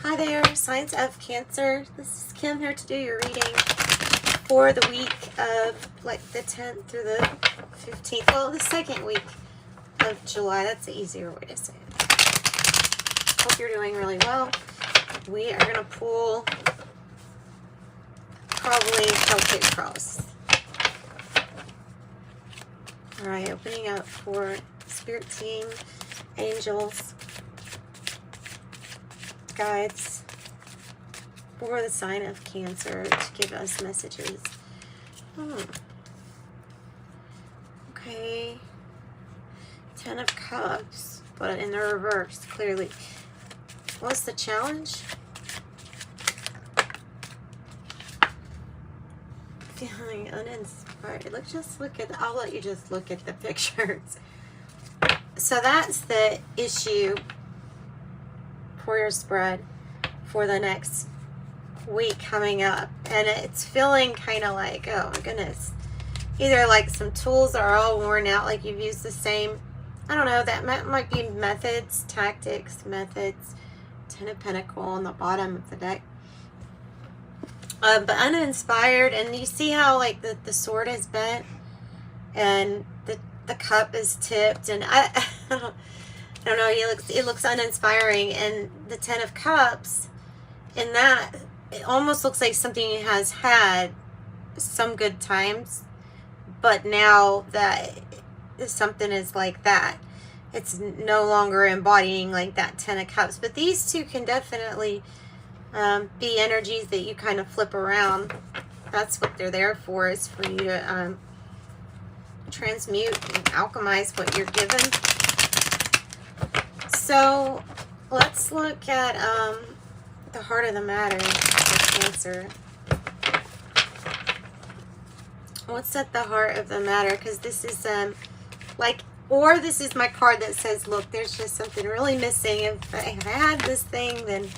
Hi there, signs of Cancer. This is Kim here to do your reading for the week of like the 10th through the 15th. Well, the second week of July. That's the easier way to say it. Hope you're doing really well. We are going to pull probably Celtic Cross. All right, opening up for Spirit Team, Angels, guides for the sign of Cancer to give us messages. Okay. 10 of Cups, but in the reverse, clearly. What's the challenge? Feeling uninspired. I'll let you just look at the pictures. So that's the issue for your spread for the next week coming up, and it's feeling kind of like, oh my goodness, either like some tools are all worn out, like you've used the same, I don't know, that might be methods, tactics, methods. 10 of Pentacles on the bottom of the deck, but uninspired. And you see how like the sword is bent and the cup is tipped, and I don't know, it looks uninspiring. And the 10 of Cups, in that, it almost looks like something has had some good times, but now that something is like that, it's no longer embodying like that 10 of Cups. But these two can definitely be energies that you kind of flip around. That's what they're there for, is for you to transmute and alchemize what you're given. So let's look at the heart of the matter for Cancer. What's at the heart of the matter? Because this is or this is my card that says, look, there's just something really missing. If I had this thing, then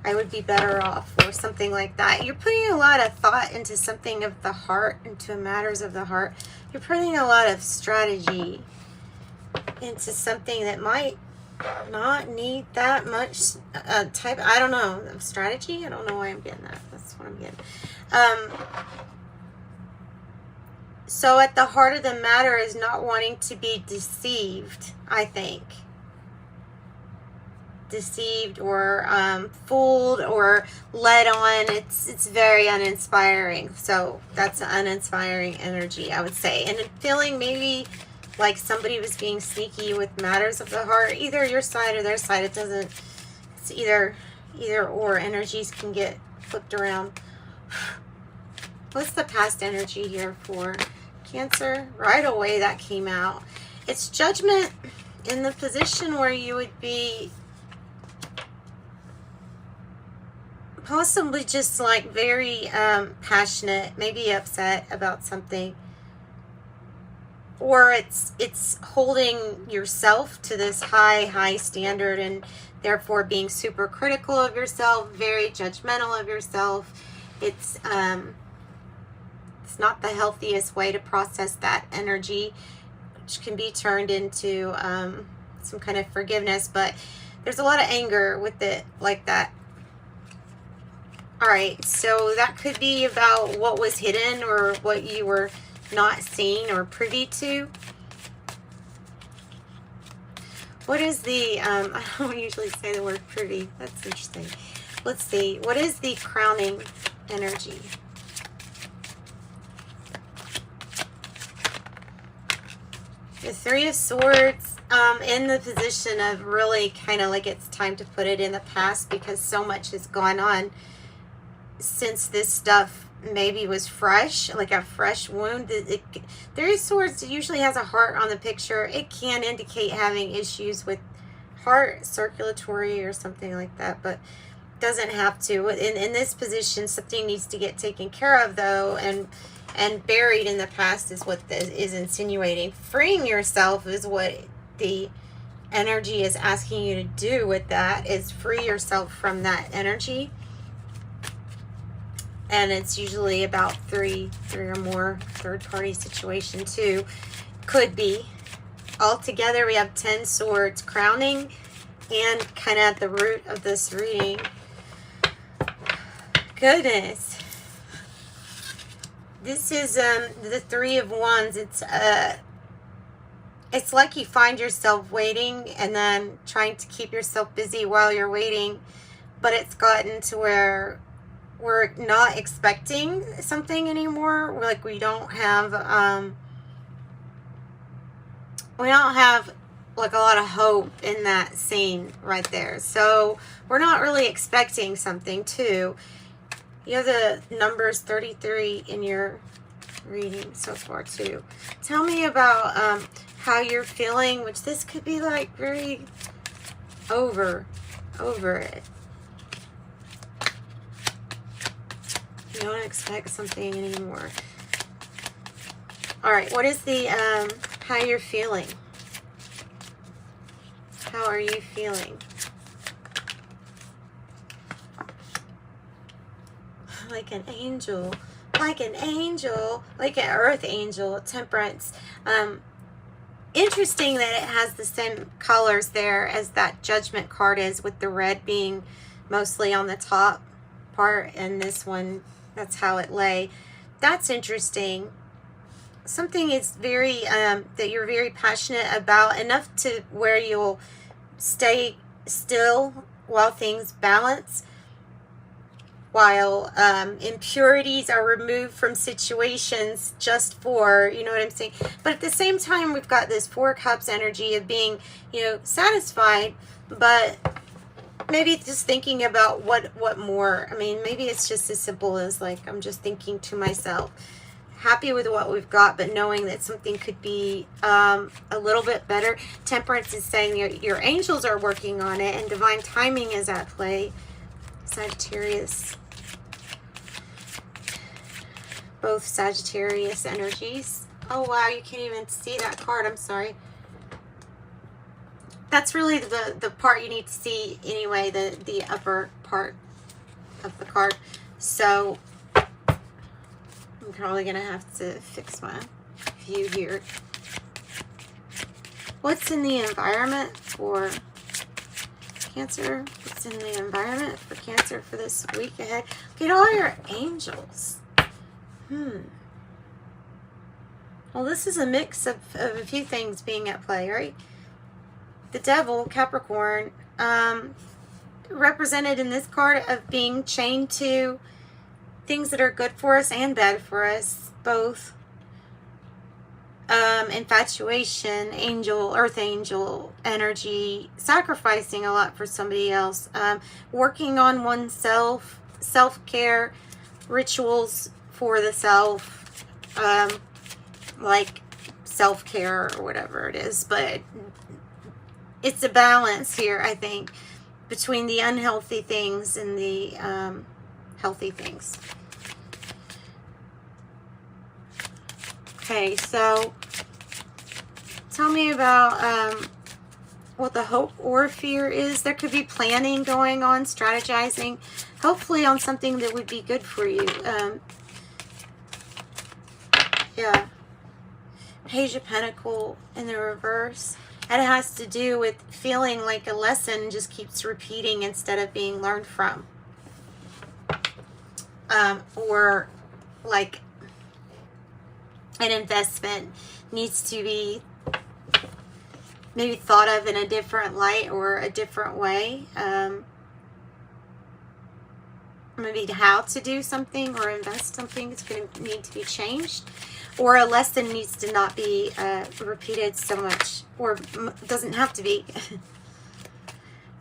I would be better off, or something like that. You're putting a lot of thought into something of the heart, into matters of the heart. You're putting a lot of strategy into something that might not need that much I don't know, of strategy. I don't know why I'm getting that. That's what I'm getting. So at the heart of the matter is not wanting to be deceived, I think. Deceived or fooled or led on. It's very uninspiring. So that's an uninspiring energy, I would say. And feeling maybe like somebody was being sneaky with matters of the heart, either your side or their side. It's either or. Energies can get flipped around. What's the past energy here for Cancer? Right away that came out. It's Judgment, in the position where you would be possibly just like very passionate, maybe upset about something. Or it's holding yourself to this high standard, and therefore being super critical of yourself, very judgmental of yourself. It's not the healthiest way to process that energy, which can be turned into some kind of forgiveness. But there's a lot of anger with it like that. All right, so that could be about what was hidden or what you were not seen or privy to. What is the I don't usually say the word privy. That's interesting. Let's see. What is the crowning energy? The Three of Swords, in the position of really kind of like it's time to put it in the past, because so much has gone on since this stuff maybe was fresh, like a fresh wound. Three of Swords usually has a heart on the picture. It can indicate having issues with heart, circulatory or something like that, but doesn't have to. In this position, something needs to get taken care of though, and buried in the past is what this is insinuating. Freeing yourself is what the energy is asking you to do with that, is free yourself from that energy. And it's usually about three or more, third-party situation too. Could be. Altogether, we have 10 swords crowning, and kind of at the root of this reading, goodness. This is the Three of Wands. It's like you find yourself waiting and then trying to keep yourself busy while you're waiting, but it's gotten to where we're not expecting something anymore. Like we don't have like a lot of hope in that scene right there. So we're not really expecting something too. You have the numbers 33 in your reading so far too. Tell me about how you're feeling, which this could be like very over it. You don't expect something anymore. All right, what is the how you're feeling? How are you feeling? Like an angel, like an angel, like an earth angel, temperance. Interesting that it has the same colors there as that judgment card is, with the red being mostly on the top part, and this one, that's how it lay. That's interesting. Something is very, that you're very passionate about, enough to where you'll stay still while things balance, while impurities are removed from situations just for, you know what I'm saying? But at the same time, we've got this Four Cups energy of being, you know, satisfied, but maybe just thinking about what more. I mean, maybe it's just as simple as like, I'm just thinking to myself, happy with what we've got, but knowing that something could be a little bit better. Temperance is saying your angels are working on it, and divine timing is at play. Sagittarius. Both Sagittarius energies. Oh wow, you can't even see that card. I'm sorry. That's really the part you need to see anyway, the upper part of the card. So I'm probably gonna have to fix my view here. What's in the environment for Cancer? What's in the environment for Cancer for this week ahead? Get all your angels. Well, this is a mix of a few things being at play, right? The Devil, Capricorn, represented in this card of being chained to things that are good for us and bad for us, both. Infatuation, angel, earth angel energy, sacrificing a lot for somebody else, working on oneself, self-care, rituals for the self, like self-care or whatever it is. But it's a balance here, I think, between the unhealthy things and the healthy things. Okay, so tell me about what the hope or fear is. There could be planning going on, strategizing, hopefully on something that would be good for you. Yeah. Page of Pentacles in the reverse. It has to do with feeling like a lesson just keeps repeating instead of being learned from. Or like an investment needs to be maybe thought of in a different light or a different way. Maybe how to do something or invest something is going to need to be changed. Or a lesson needs to not be repeated so much, or doesn't have to be.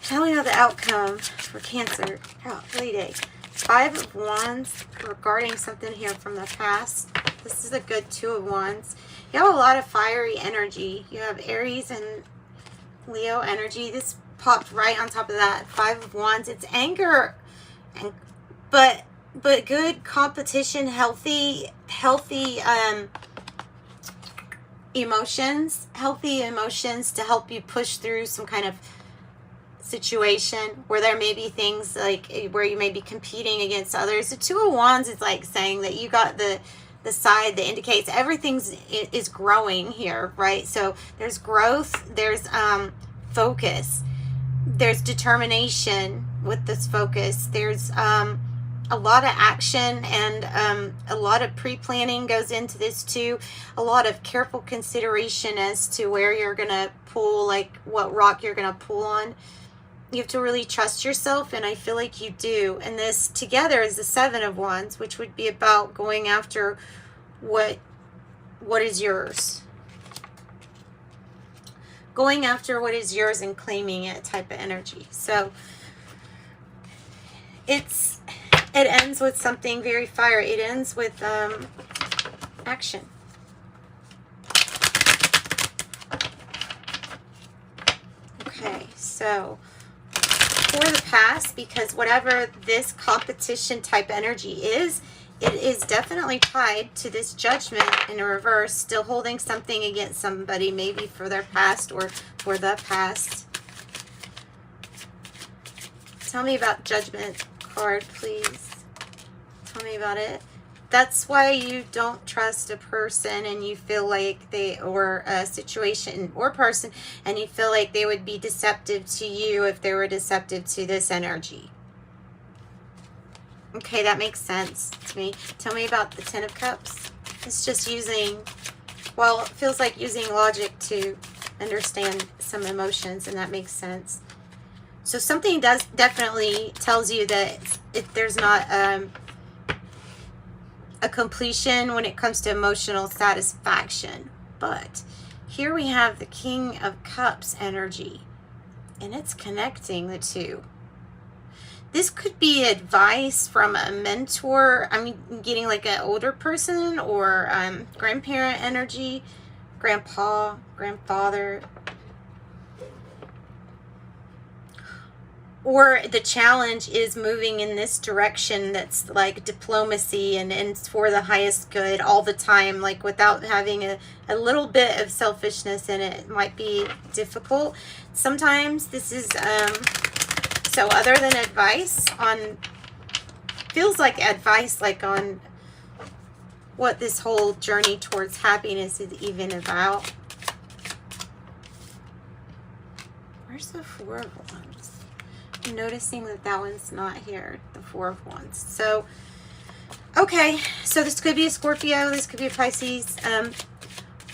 Tell me about the outcome for Cancer. Holy day. Five of Wands regarding something here from the past. This is a good Two of Wands. You have a lot of fiery energy. You have Aries and Leo energy. This popped right on top of that. Five of Wands. It's anger, but good competition, healthy emotions, to help you push through some kind of situation where there may be things like where you may be competing against others. The Two of Wands is like saying that you got the side that indicates everything is growing here, right? So there's growth, there's focus, there's determination with this focus, there's a lot of action and a lot of pre-planning goes into this too. A lot of careful consideration as to where you're going to pull, like what rock you're going to pull on. You have to really trust yourself, and I feel like you do. And this together is the Seven of Wands, which would be about going after what is yours. Going after what is yours and claiming it type of energy. So it ends with something very fire. It ends with action. Okay, so for the past, because whatever this competition type energy is, it is definitely tied to this Judgment in a reverse, still holding something against somebody, maybe for their past or for the past. Tell me about Judgment card, please. Tell me about it. That's why you don't trust a person and you feel like or a situation or person, and you feel like they would be deceptive to you if they were deceptive to this energy. Okay, that makes sense to me. Tell me about the Ten of Cups. It's just using, well, it feels like using logic to understand some emotions, and that makes sense. So something definitely tells you that there's not a completion when it comes to emotional satisfaction. But here we have the King of Cups energy, and it's connecting the two. This could be advice from a mentor. I mean, getting like an older person or grandparent energy, grandpa, grandfather. Or the challenge is moving in this direction that's like diplomacy and for the highest good all the time, like without having a little bit of selfishness in it. It might be difficult. Sometimes this is, so other than advice on, feels like advice like on what this whole journey towards happiness is even about. Where's the Four of Wands? I'm noticing that one's not here, the Four of Wands. So, okay, so this could be a Scorpio, this could be a Pisces.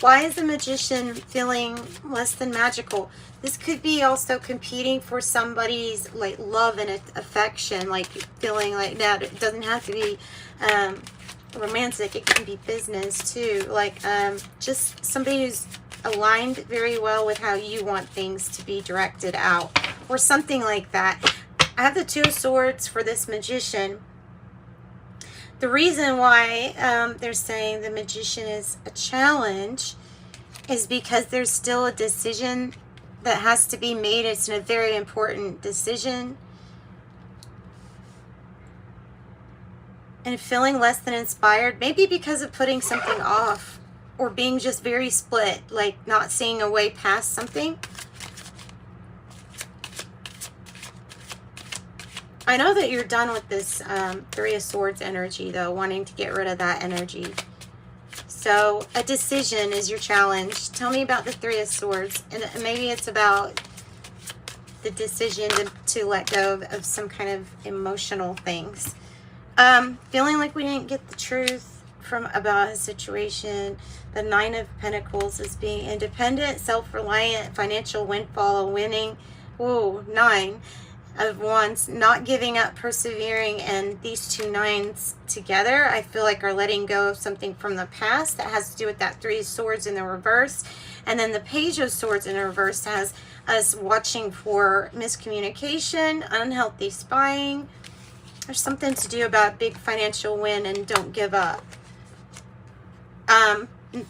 Why is the Magician feeling less than magical? This could be also competing for somebody's like love and affection, like feeling like that. It doesn't have to be romantic, it can be business too. Like just somebody who's aligned very well with how you want things to be directed out, or something like that. I have the Two of Swords for this Magician. The reason why they're saying the Magician is a challenge is because there's still a decision that has to be made. It's a very important decision. And feeling less than inspired, maybe because of putting something off or being just very split, like not seeing a way past something. I know that you're done with this Three of Swords energy, though, wanting to get rid of that energy. So a decision is your challenge. Tell me about the Three of Swords. And maybe it's about the decision to let go of some kind of emotional things. Feeling like we didn't get the truth about his situation. The Nine of Pentacles is being independent, self-reliant, financial windfall, winning. Ooh, Nine of Wands, not giving up, persevering, and these two nines together I feel like are letting go of something from the past that has to do with that Three of Swords in the reverse. And then the Page of Swords in the reverse has us watching for miscommunication, unhealthy spying. There's something to do about big financial win and don't give up.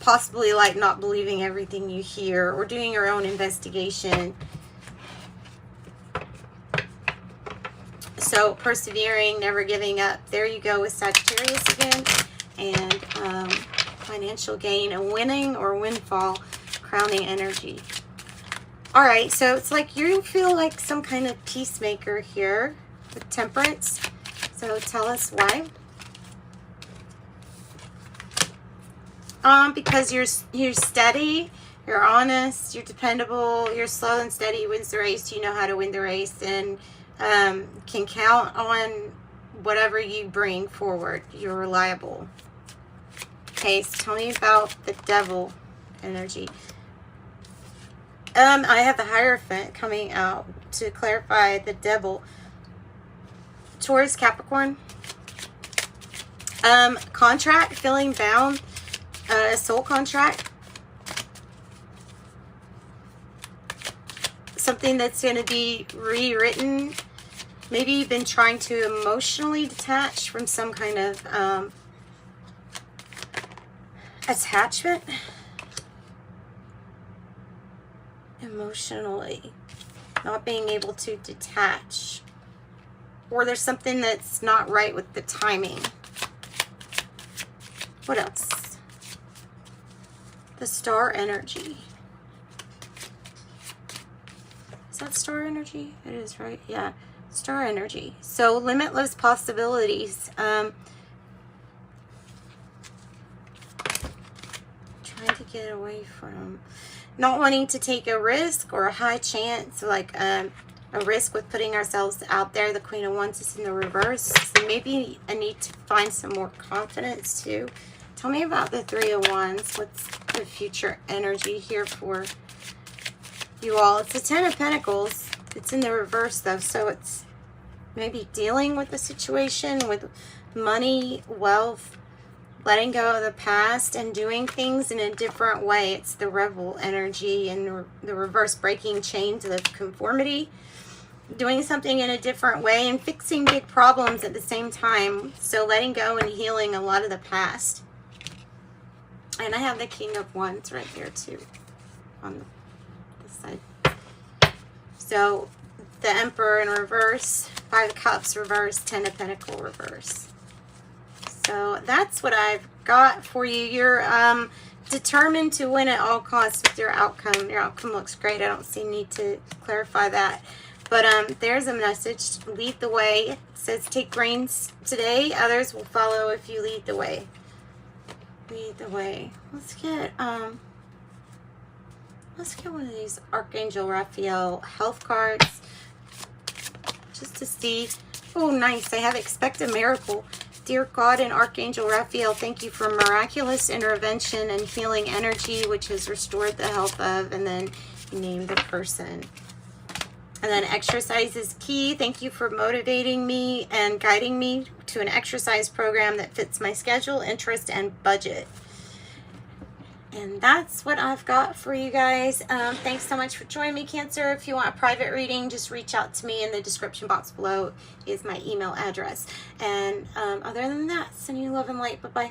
Possibly like not believing everything you hear or doing your own investigation. So persevering, never giving up. There you go with Sagittarius again. And financial gain, a winning or windfall, crowning energy. All right, so it's like you feel like some kind of peacemaker here with Temperance. So tell us why. Because you're steady, you're honest, you're dependable, you're slow and steady, wins the race. You know how to win the race, and can count on whatever you bring forward. You're reliable. Okay, so tell me about the devil energy. I have the Hierophant coming out to clarify the devil. Taurus, Capricorn. Contract, feeling bound. A soul contract. Something that's going to be rewritten. Maybe you've been trying to emotionally detach from some kind of attachment. Emotionally. Not being able to detach. Or there's something that's not right with the timing. What else? The star energy. Is that star energy? It is, right? Yeah. Star energy. So limitless possibilities. Trying to get away from not wanting to take a risk or a high chance, like a risk with putting ourselves out there. The Queen of Wands is in the reverse. So maybe I need to find some more confidence too. Tell me about the Three of Wands. What's the future energy here for you all? It's the Ten of Pentacles. It's in the reverse though, so it's maybe dealing with the situation with money, wealth, letting go of the past and doing things in a different way. It's the Rebel energy and the reverse, breaking chains of conformity, doing something in a different way and fixing big problems at the same time. So letting go and healing a lot of the past. And I have the King of Wands right here too on this side. So the Emperor in reverse, Five of Cups reverse, Ten of Pentacles reverse. So that's what I've got for you. You're determined to win at all costs with your outcome. Your outcome looks great. I don't see need to clarify that. But there's a message. Lead the way. It says take reins today. Others will follow if you lead the way. Lead the way. Let's get one of these Archangel Raphael health cards. Just to see. Oh, nice. I have expect a miracle. Dear God and Archangel Raphael, thank you for miraculous intervention and healing energy, which has restored the health of, and then name the person. And then exercise is key. Thank you for motivating me and guiding me to an exercise program that fits my schedule, interest, and budget. And that's what I've got for you guys. Thanks so much for joining me, Cancer. If you want a private reading, just reach out to me in the description box below is my email address. And other than that, sending you love and light. Bye-bye.